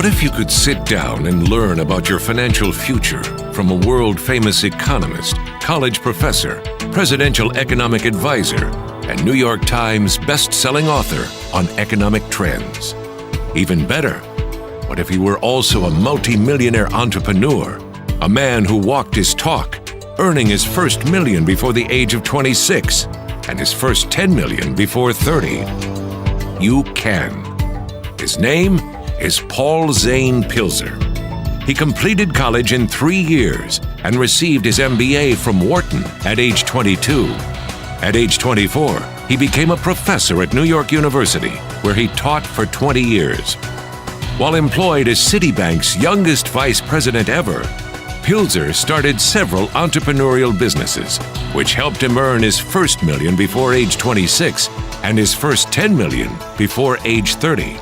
What if you could sit down and learn about your financial future from a world-famous economist, college professor, presidential economic advisor, and New York Times best-selling author on economic trends? Even better, what if you were also a multi-millionaire entrepreneur, a man who walked his talk, earning his first million before the age of 26 and his first 10 million before 30? You can. His name is Zane Pilzer. He completed college in 3 years and received his MBA from Wharton at age 22. At age 24, he became a professor at New York University, where he taught for 20 years. While employed as Citibank's youngest vice president ever, Pilzer started several entrepreneurial businesses, which helped him earn his first million before age 26 and his first 10 million before age 30.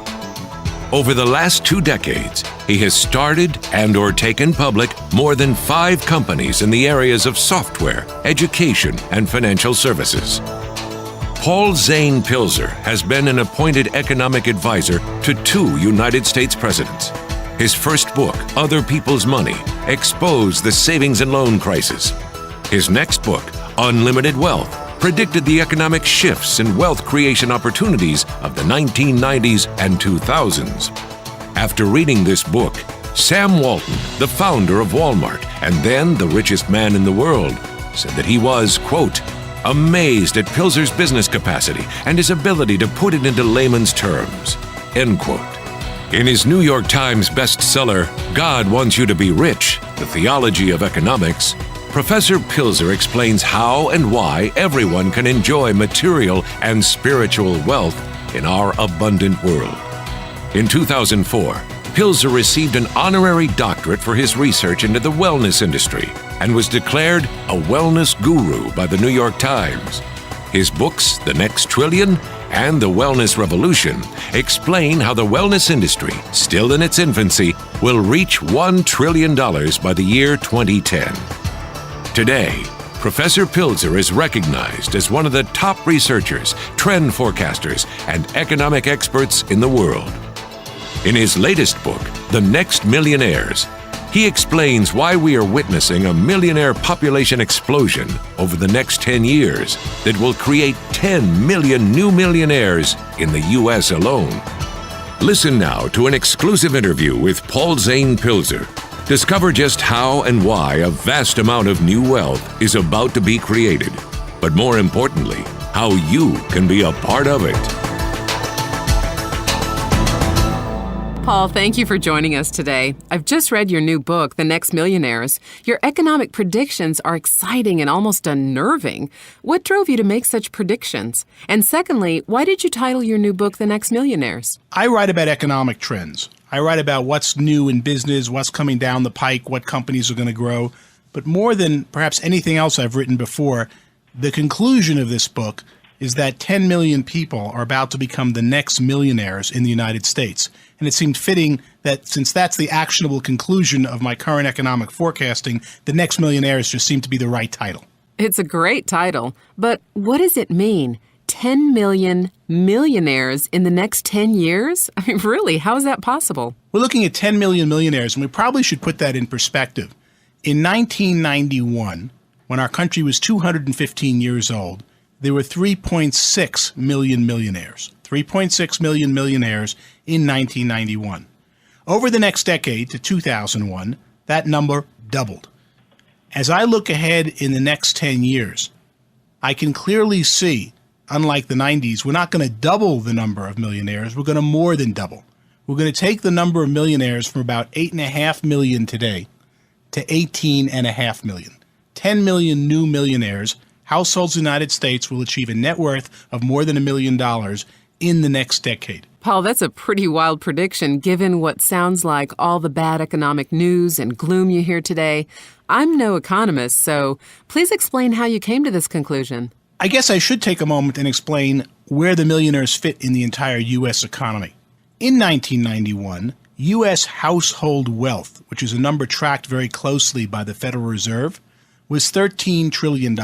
Over the last 2 decades, he has started and/or taken public more than 5 companies in the areas of software, education, and financial services. Zane Pilzer has been an appointed economic advisor to 2 United States presidents. His first book, Other People's Money, exposed the savings and loan crisis. His next book, Unlimited Wealth, predicted the economic shifts and wealth creation opportunities of the 1990s and 2000s. After reading this book, Sam Walton, the founder of Walmart and then the richest man in the world, said that he was, quote, amazed at Pilzer's business capacity and his ability to put it into layman's terms, end quote. In his New York Times bestseller, God Wants You to Be Rich, The Theology of Economics, Professor Pilzer explains how and why everyone can enjoy material and spiritual wealth in our abundant world. In 2004, Pilzer received an honorary doctorate for his research into the wellness industry and was declared a wellness guru by the New York Times. His books, The Next Trillion and The Wellness Revolution, explain how the wellness industry, still in its infancy, will reach $1 trillion by the year 2010. Today, Professor Pilzer is recognized as one of the top researchers, trend forecasters, and economic experts in the world. In his latest book, The Next Millionaires, he explains why we are witnessing a millionaire population explosion over the next 10 years that will create 10 million new millionaires in the U.S. alone. Listen now to an exclusive interview with Zane Pilzer. Discover just how and why a vast amount of new wealth is about to be created, but more importantly, how you can be a part of it. Paul, thank you for joining us today. I've just read your new book, The Next Millionaires. Your economic predictions are exciting and almost unnerving. What drove you to make such predictions? And secondly, why did you title your new book, The Next Millionaires? I write about economic trends. I write about what's new in business, what's coming down the pike, what companies are going to grow. But more than perhaps anything else I've written before, the conclusion of this book is that 10 million people are about to become the next millionaires in the United States. And it seemed fitting that since that's the actionable conclusion of my current economic forecasting, The Next Millionaires just seemed to be the right title. It's a great title, but what does it mean? 10 million millionaires in the next 10 years? I mean, really, how is that possible? We're looking at 10 million millionaires, and we probably should put that in perspective. In 1991, when our country was 215 years old, there were 3.6 million millionaires. 3.6 million millionaires in 1991. Over the next decade, to 2001, that number doubled. As I look ahead in the next 10 years, I can clearly see, unlike the 90s, we're not going to double the number of millionaires. We're going to more than double. We're going to take the number of millionaires from about 8.5 million today to 18.5 million. 10 million new millionaires. Households in the United States will achieve a net worth of more than $1 million in the next decade. Paul, that's a pretty wild prediction given what sounds like all the bad economic news and gloom you hear today. I'm no economist, so please explain how you came to this conclusion. I guess I should take a moment and explain where the millionaires fit in the entire U.S. economy. In 1991, U.S. household wealth, which is a number tracked very closely by the Federal Reserve, was $13 trillion.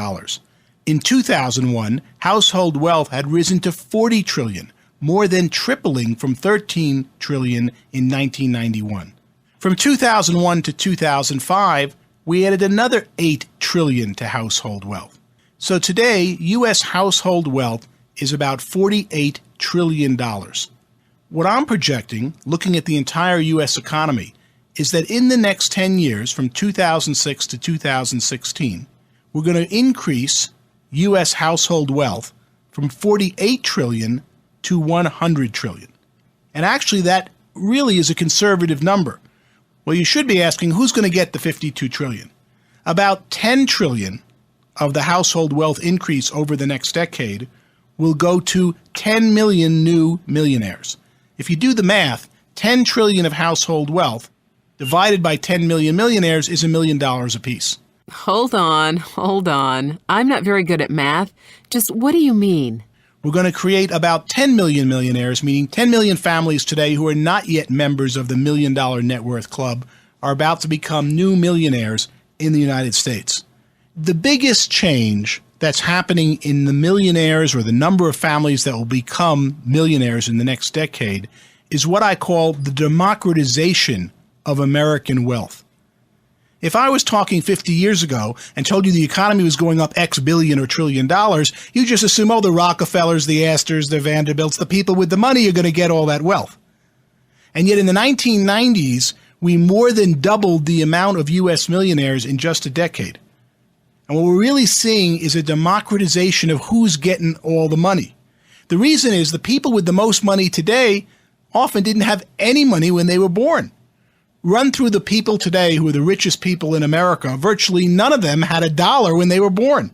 In 2001, household wealth had risen to $40 trillion, more than tripling from 13 trillion in 1991. From 2001 to 2005, we added another 8 trillion to household wealth. So today, U.S. household wealth is about $48 trillion. What I'm projecting, looking at the entire U.S. economy, is that in the next 10 years, from 2006 to 2016, we're going to increase U.S. household wealth from 48 trillion to 100 trillion. And actually, that really is a conservative number. Well, you should be asking, who's going to get the 52 trillion? About 10 trillion of the household wealth increase over the next decade will go to 10 million new millionaires. If you do the math, 10 trillion of household wealth divided by 10 million millionaires is $1 million apiece. Hold on. I'm not very good at math. Just what do you mean? We're going to create about 10 million millionaires, meaning 10 million families today who are not yet members of the $1 Million Net Worth Club are about to become new millionaires in the United States. The biggest change that's happening in the millionaires, or the number of families that will become millionaires in the next decade, is what I call the democratization of American wealth. If I was talking 50 years ago and told you the economy was going up X billion or trillion dollars, you just assume, oh, the Rockefellers, the Astors, the Vanderbilts, the people with the money are going to get all that wealth. And yet in the 1990s, we more than doubled the amount of U.S. millionaires in just a decade. And what we're really seeing is a democratization of who's getting all the money. The reason is the people with the most money today often didn't have any money when they were born. Run through the people today who are the richest people in America. Virtually none of them had $1 when they were born.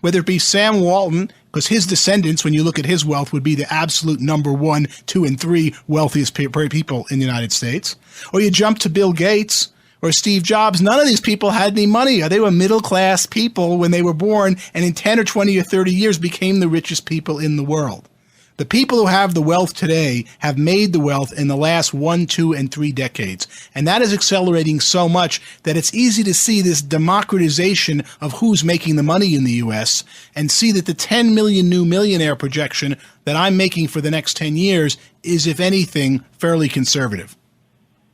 Whether it be Sam Walton, because his descendants, when you look at his wealth, would be the absolute number 1, 2, and 3 wealthiest people in the United States. Or you jump to Bill Gates or Steve Jobs. None of these people had any money. They were middle-class people when they were born, and in 10 or 20 or 30 years became the richest people in the world. The people who have the wealth today have made the wealth in the last 1, 2, and 3 decades. And that is accelerating so much that it's easy to see this democratization of who's making the money in the U.S. and see that the 10 million new millionaire projection that I'm making for the next 10 years is, if anything, fairly conservative.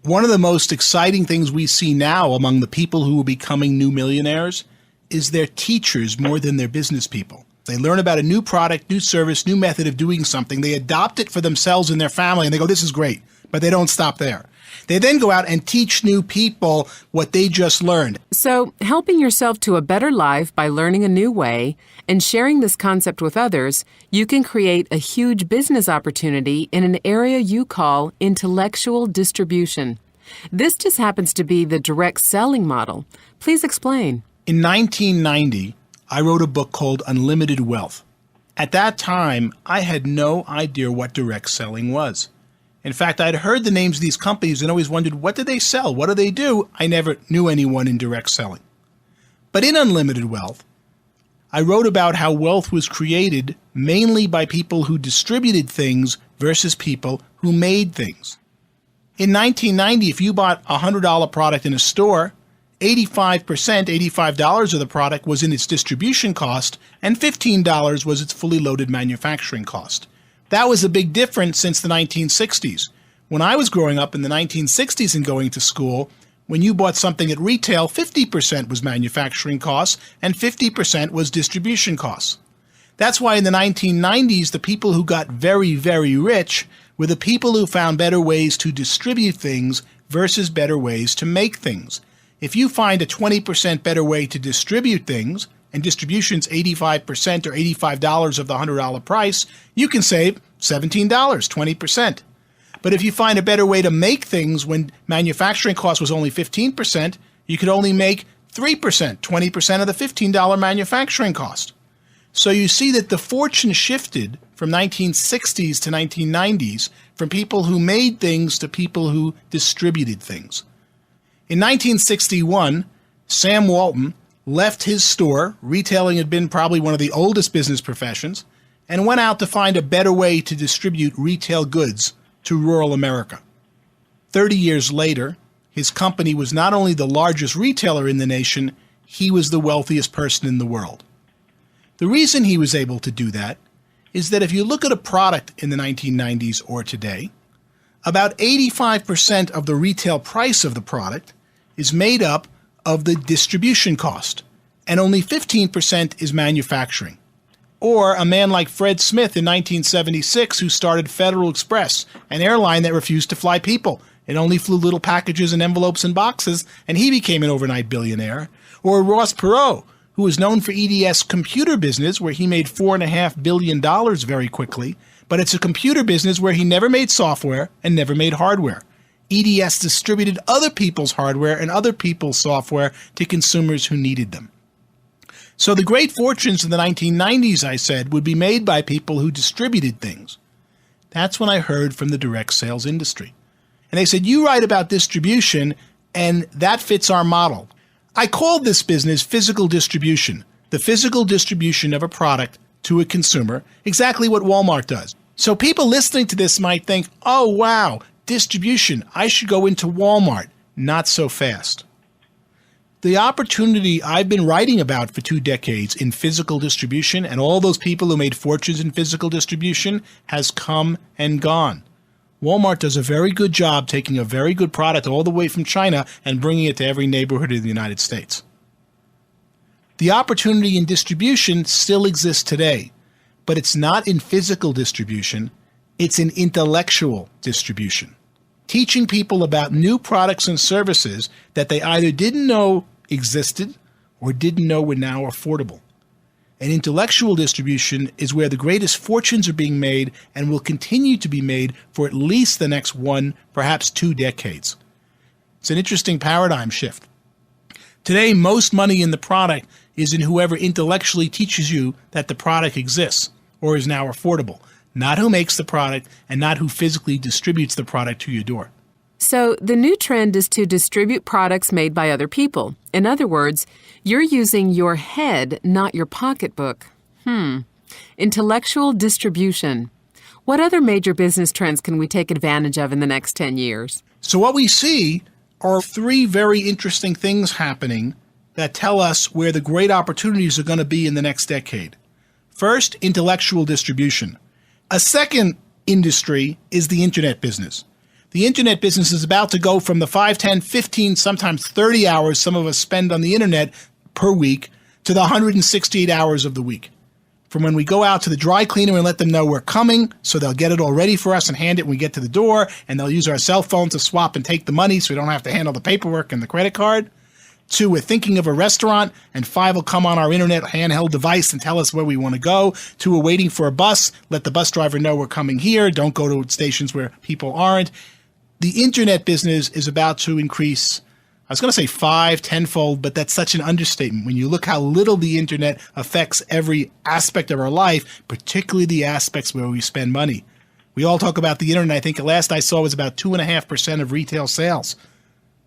One of the most exciting things we see now among the people who are becoming new millionaires is they're teachers more than they're business people. They learn about a new product, new service, new method of doing something. They adopt it for themselves and their family, and they go, this is great. But they don't stop there. They then go out and teach new people what they just learned. So, helping yourself to a better life by learning a new way and sharing this concept with others, you can create a huge business opportunity in an area you call intellectual distribution. This just happens to be the direct selling model. Please explain. In 1990, I wrote a book called Unlimited Wealth. At that time, I had no idea what direct selling was. In fact, I'd heard the names of these companies and always wondered, what do they sell? What do they do? I never knew anyone in direct selling. But in Unlimited Wealth, I wrote about how wealth was created mainly by people who distributed things versus people who made things. In 1990, if you bought a $100 product in a store, 85% of the product was in its distribution cost, and $15 was its fully loaded manufacturing cost. That was a big difference since the 1960s. When I was growing up in the 1960s and going to school, when you bought something at retail, 50% was manufacturing costs and 50% was distribution costs. That's why in the 1990s, the people who got very, very rich were the people who found better ways to distribute things versus better ways to make things. If you find a 20% better way to distribute things, and distribution's 85% or $85 of the $100 price, you can save $17, 20%. But if you find a better way to make things when manufacturing cost was only 15%, you could only make 3%, 20% of the $15 manufacturing cost. So you see that the fortune shifted from 1960s to 1990s from people who made things to people who distributed things. In 1961, Sam Walton left his store, retailing had been probably one of the oldest business professions, and went out to find a better way to distribute retail goods to rural America. 30 years later, his company was not only the largest retailer in the nation, he was the wealthiest person in the world. The reason he was able to do that is that if you look at a product in the 1990s or today, about 85% of the retail price of the product is made up of the distribution cost, and only 15% is manufacturing. Or a man like Fred Smith in 1976 who started Federal Express, an airline that refused to fly people. It only flew little packages and envelopes and boxes, and he became an overnight billionaire. Or Ross Perot, who was known for EDS computer business, where he made $4.5 billion very quickly, but it's a computer business where he never made software and never made hardware. EDS distributed other people's hardware and other people's software to consumers who needed them. So the great fortunes in the 1990s, I said, would be made by people who distributed things. That's when I heard from the direct sales industry. And they said, you write about distribution, and that fits our model. I called this business physical distribution, the physical distribution of a product to a consumer, exactly what Walmart does. So people listening to this might think, oh, wow, distribution, I should go into Walmart. Not so fast. The opportunity I've been writing about for 2 decades in physical distribution and all those people who made fortunes in physical distribution has come and gone. Walmart does a very good job taking a very good product all the way from China and bringing it to every neighborhood in the United States. The opportunity in distribution still exists today, but it's not in physical distribution, it's in intellectual distribution. Teaching people about new products and services that they either didn't know existed or didn't know were now affordable. And intellectual distribution is where the greatest fortunes are being made and will continue to be made for at least the next 1, perhaps 2 decades. It's an interesting paradigm shift. Today, most money in the product is in whoever intellectually teaches you that the product exists or is now affordable, not who makes the product and not who physically distributes the product to your door. So the new trend is to distribute products made by other people. In other words, you're using your head, not your pocketbook. Intellectual distribution. What other major business trends can we take advantage of in the next 10 years? So what we see are 3 very interesting things happening that tell us where the great opportunities are going to be in the next decade. First, intellectual distribution. A second industry is the internet business. The internet business is about to go from the 5, 10, 15, sometimes 30 hours some of us spend on the internet per week to the 168 hours of the week. From when we go out to the dry cleaner and let them know we're coming, so they'll get it all ready for us and hand it when we get to the door, and they'll use our cell phone to swap and take the money so we don't have to handle the paperwork and the credit card. 2, we're thinking of a restaurant, and 5 will come on our internet handheld device and tell us where we want to go. 2, we're waiting for a bus, let the bus driver know we're coming here, don't go to stations where people aren't. The internet business is about to increase, I was going to say 5, 10-fold, but that's such an understatement. When you look how little the internet affects every aspect of our life, particularly the aspects where we spend money. We all talk about the internet. I think the last I saw was about 2.5% of retail sales.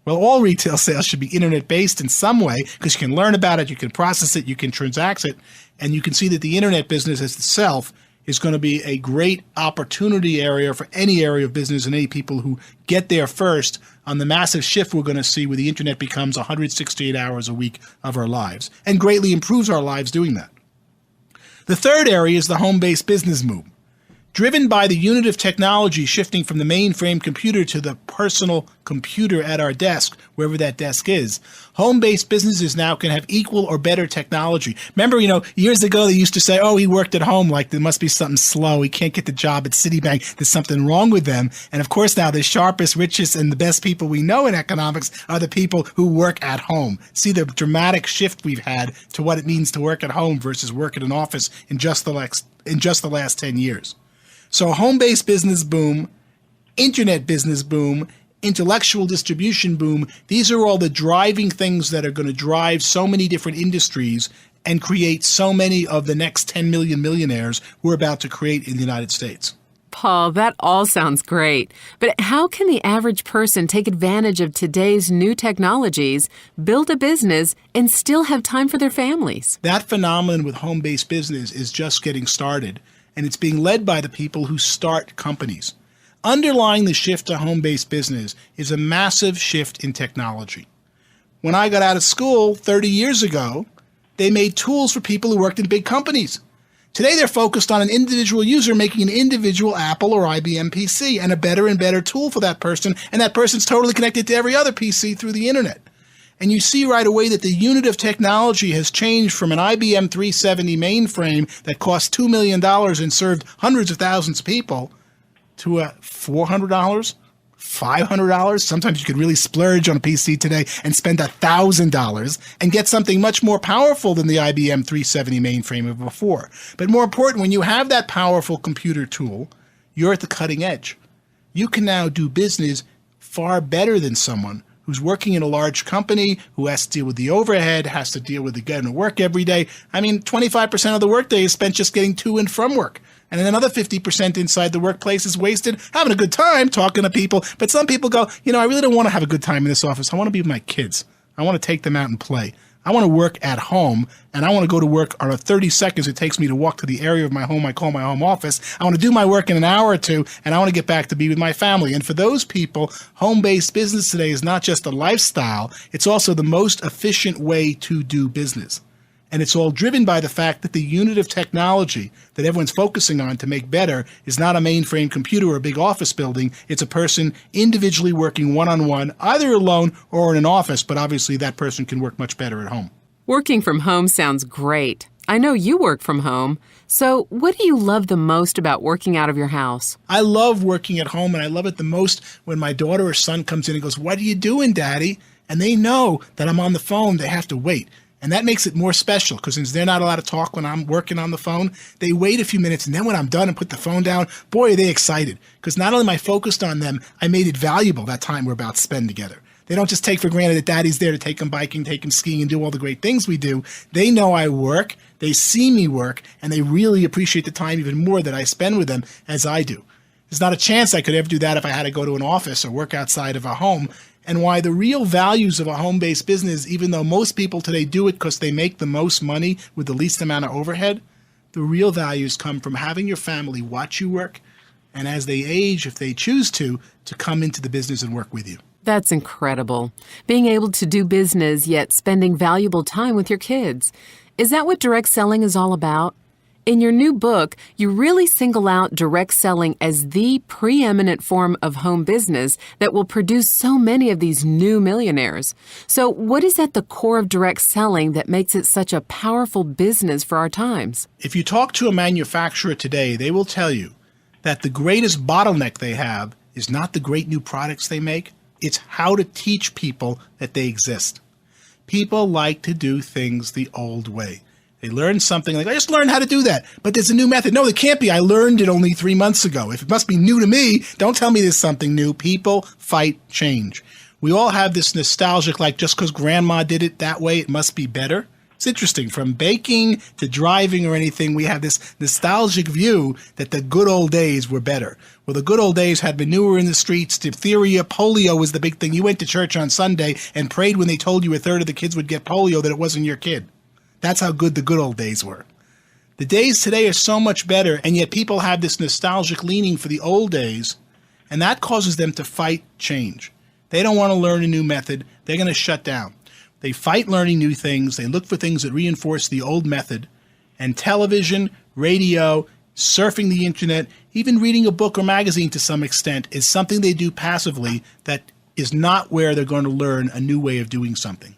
Well, all retail sales should be internet-based in some way because you can learn about it, you can process it, you can transact it, and you can see that the internet business itself is going to be a great opportunity area for any area of business and any people who get there first on the massive shift we're going to see where the internet becomes 168 hours a week of our lives and greatly improves our lives doing that. The third area is the home-based business move. Driven by the unit of technology shifting from the mainframe computer to the personal computer at our desk, wherever that desk is, home-based businesses now can have equal or better technology. Remember, years ago they used to say, oh, he worked at home, like there must be something slow. He can't get the job at Citibank. There's something wrong with them. And of course now the sharpest, richest, and the best people we know in economics are the people who work at home. See the dramatic shift we've had to what it means to work at home versus work at an office in just the last 10 years. So home-based business boom, internet business boom, intellectual distribution boom, these are all the driving things that are going to drive so many different industries and create so many of the next 10 million millionaires we're about to create in the United States. Paul, that all sounds great. But how can the average person take advantage of today's new technologies, build a business, and still have time for their families? That phenomenon with home-based business is just getting started. And it's being led by the people who start companies. Underlying the shift to home-based business is a massive shift in technology. When I got out of school 30 years ago, they made tools for people who worked in big companies. Today, they're focused on an individual user making an individual Apple or IBM PC and a better and better tool for that person, and that person's totally connected to every other PC through the internet. And you see right away that the unit of technology has changed from an IBM 370 mainframe that cost $2 million and served hundreds of thousands of people to a $400, $500. Sometimes you could really splurge on a PC today and spend $1,000 and get something much more powerful than the IBM 370 mainframe of before. But more important, when you have that powerful computer tool, you're at the cutting edge. You can now do business far better than someone who's working in a large company, who has to deal with the overhead, has to deal with getting to work every day. I mean, 25% of the workday is spent just getting to and from work. And then another 50% inside the workplace is wasted having a good time talking to people. But some people go, I really don't want to have a good time in this office. I want to be with my kids. I want to take them out and play. I want to work at home, and I want to go to work on the 30 seconds it takes me to walk to the area of my home I call my home office. I want to do my work in an hour or two, and I want to get back to be with my family. And for those people, home-based business today is not just a lifestyle, it's also the most efficient way to do business. And it's all driven by the fact that the unit of technology that everyone's focusing on to make better is not a mainframe computer or a big office building. It's a person individually working one-on-one, either alone or in an office, but obviously that person can work much better at home. Working from home sounds great. I know you work from home. So what do you love the most about working out of your house? I love working at home, and I love it the most when my daughter or son comes in and goes, "What are you doing, Daddy?" And they know that I'm on the phone. They have to wait. And that makes it more special because since they're not allowed to talk when I'm working on the phone, they wait a few minutes. And then when I'm done and put the phone down, boy, are they excited. Because not only am I focused on them, I made it valuable that time we're about to spend together. They don't just take for granted that Daddy's there to take them biking, take them skiing, and do all the great things we do. They know I work, they see me work, and they really appreciate the time even more that I spend with them as I do. There's not a chance I could ever do that if I had to go to an office or work outside of a home. And why the real values of a home-based business, even though most people today do it because they make the most money with the least amount of overhead, the real values come from having your family watch you work, and as they age, if they choose to come into the business and work with you. That's incredible. Being able to do business yet spending valuable time with your kids. Is that what direct selling is all about? In your new book, you really single out direct selling as the preeminent form of home business that will produce so many of these new millionaires. So what is at the core of direct selling that makes it such a powerful business for our times? If you talk to a manufacturer today, they will tell you that the greatest bottleneck they have is not the great new products they make, it's how to teach people that they exist. People like to do things the old way. They learn something like, I just learned how to do that, but there's a new method. No, it can't be. I learned it only 3 months ago. If it must be new to me, don't tell me there's something new. People fight change. We all have this nostalgic, like just because grandma did it that way, it must be better. It's interesting. From baking to driving or anything, we have this nostalgic view that the good old days were better. Well, the good old days had manure in the streets, diphtheria, polio was the big thing. You went to church on Sunday and prayed when they told you a third of the kids would get polio that it wasn't your kid. That's how good the good old days were. The days today are so much better, and yet people have this nostalgic leaning for the old days, and that causes them to fight change. They don't want to learn a new method. They're going to shut down. They fight learning new things. They look for things that reinforce the old method. And television, radio, surfing the internet, even reading a book or magazine to some extent is something they do passively that is not where they're going to learn a new way of doing something.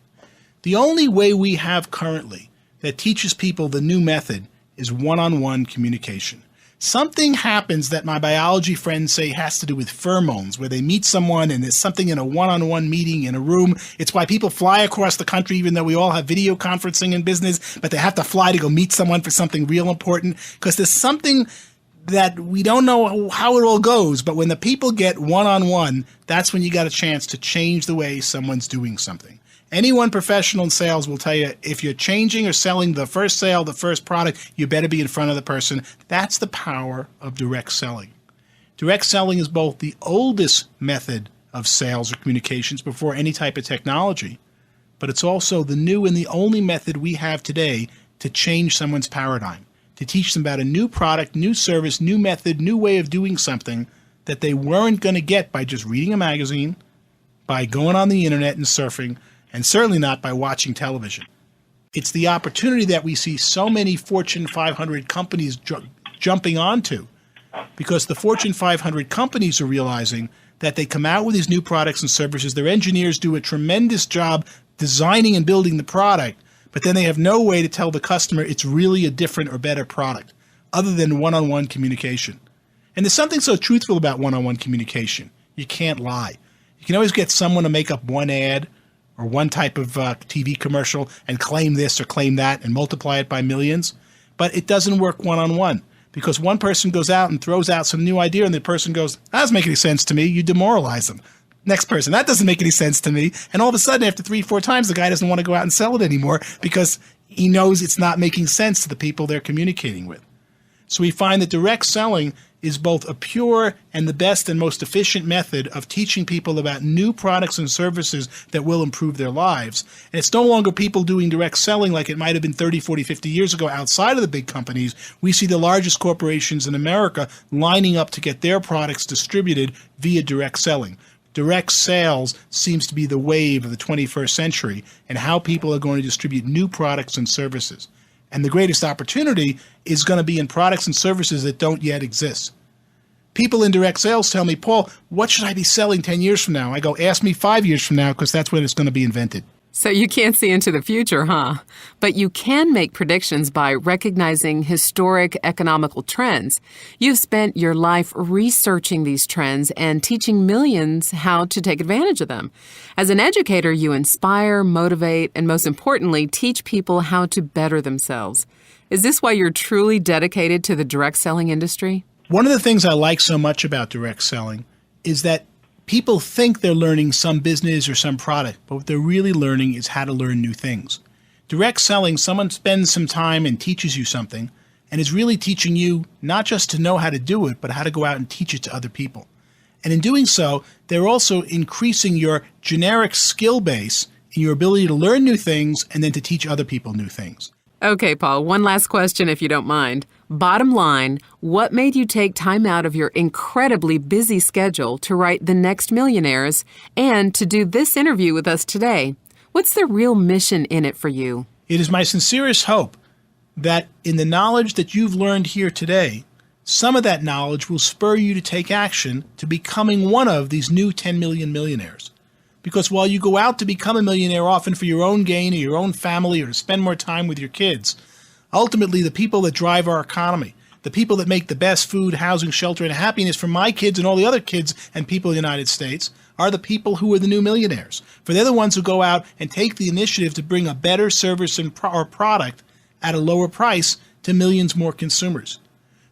The only way we have currently that teaches people the new method is one-on-one communication. Something happens that my biology friends say has to do with pheromones, where they meet someone and there's something in a one-on-one meeting in a room. It's why people fly across the country, even though we all have video conferencing in business, but they have to fly to go meet someone for something real important, because there's something that we don't know how it all goes, but when the people get one-on-one, that's when you got a chance to change the way someone's doing something. Anyone professional in sales will tell you if you're changing or selling the first sale, the first product, you better be in front of the person. That's the power of direct selling. Direct selling is both the oldest method of sales or communications before any type of technology, but it's also the new and the only method we have today to change someone's paradigm, to teach them about a new product, new service, new method, new way of doing something that they weren't going to get by just reading a magazine, by going on the internet and surfing, and certainly not by watching television. It's the opportunity that we see so many Fortune 500 companies jumping onto, because the Fortune 500 companies are realizing that they come out with these new products and services. Their engineers do a tremendous job designing and building the product, but then they have no way to tell the customer it's really a different or better product other than one-on-one communication. And there's something so truthful about one-on-one communication. You can't lie. You can always get someone to make up one ad or one type of TV commercial and claim this or claim that and multiply it by millions, but it doesn't work one-on-one. Because one person goes out and throws out some new idea and the person goes, that doesn't make any sense to me. You demoralize them. Next person, that doesn't make any sense to me. And all of a sudden, after 3-4 times, the guy doesn't want to go out and sell it anymore because he knows it's not making sense to the people they're communicating with. So we find that direct selling is both a pure and the best and most efficient method of teaching people about new products and services that will improve their lives. And it's no longer people doing direct selling like it might have been 30, 40, 50 years ago outside of the big companies. We see the largest corporations in America lining up to get their products distributed via direct selling. Direct sales seems to be the wave of the 21st century and how people are going to distribute new products and services. And the greatest opportunity is going to be in products and services that don't yet exist. People in direct sales tell me, Paul, what should I be selling 10 years from now? I go, ask me 5 years from now, because that's when it's going to be invented. So you can't see into the future, huh? But you can make predictions by recognizing historic economical trends. You've spent your life researching these trends and teaching millions how to take advantage of them. As an educator, you inspire, motivate, and most importantly, teach people how to better themselves. Is this why you're truly dedicated to the direct selling industry? One of the things I like so much about direct selling is that people think they're learning some business or some product, but what they're really learning is how to learn new things. Direct selling, someone spends some time and teaches you something and is really teaching you not just to know how to do it, but how to go out and teach it to other people. And in doing so, they're also increasing your generic skill base in your ability to learn new things and then to teach other people new things. Okay, Paul, one last question if you don't mind. Bottom line, what made you take time out of your incredibly busy schedule to write The Next Millionaires and to do this interview with us today? What's the real mission in it for you? It is my sincerest hope that in the knowledge that you've learned here today, some of that knowledge will spur you to take action to becoming one of these new 10 million millionaires. Because while you go out to become a millionaire often for your own gain or your own family or to spend more time with your kids, ultimately the people that drive our economy, the people that make the best food, housing, shelter, and happiness for my kids and all the other kids and people in the United States are the people who are the new millionaires. For they're the ones who go out and take the initiative to bring a better service or product at a lower price to millions more consumers.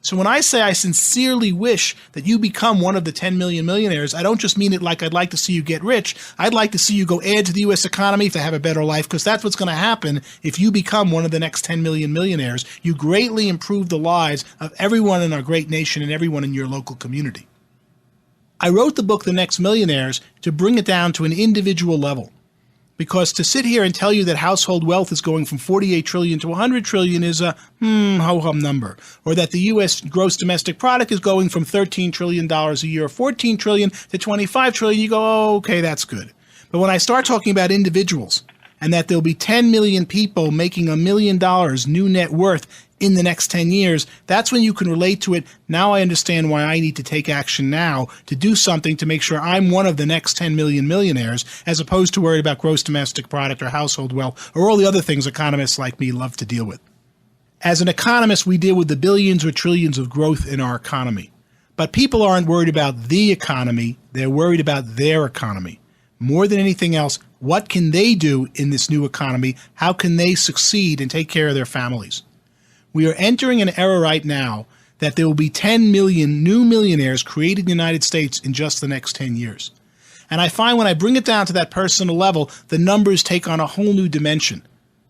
So when I say I sincerely wish that you become one of the 10 million millionaires, I don't just mean it like I'd like to see you get rich. I'd like to see you go add to the U.S. economy to have a better life, because that's what's going to happen if you become one of the next 10 million millionaires. You greatly improve the lives of everyone in our great nation and everyone in your local community. I wrote the book, The Next Millionaires, to bring it down to an individual level. Because to sit here and tell you that household wealth is going from 48 trillion to 100 trillion is a ho-hum number. Or that the U.S. gross domestic product is going from $13 trillion a year, 14 trillion to 25 trillion, you go, oh, okay, that's good. But when I start talking about individuals and that there'll be 10 million people making $1 million new net worth in the next 10 years, that's when you can relate to it. Now I understand why I need to take action now to do something to make sure I'm one of the next 10 million millionaires, as opposed to worried about gross domestic product or household wealth or all the other things economists like me love to deal with. As an economist, we deal with the billions or trillions of growth in our economy. But people aren't worried about the economy, they're worried about their economy. More than anything else, what can they do in this new economy? How can they succeed and take care of their families? We are entering an era right now that there will be 10 million new millionaires created in the United States in just the next 10 years. And I find when I bring it down to that personal level, the numbers take on a whole new dimension.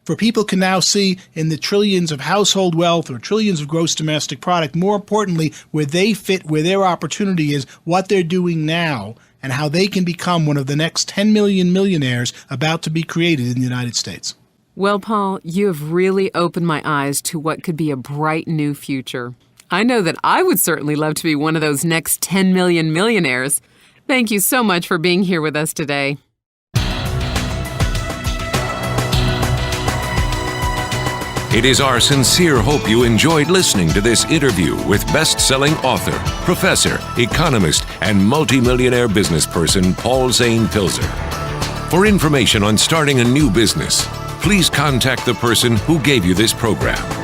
For people can now see in the trillions of household wealth or trillions of gross domestic product, more importantly, where they fit, where their opportunity is, what they're doing now, and how they can become one of the next 10 million millionaires about to be created in the United States. Well, Paul, you have really opened my eyes to what could be a bright new future. I know that I would certainly love to be one of those next 10 million millionaires. Thank you so much for being here with us today. It is our sincere hope you enjoyed listening to this interview with best-selling author, professor, economist, and multimillionaire businessperson Paul Zane Pilzer. For information on starting a new business, please contact the person who gave you this program.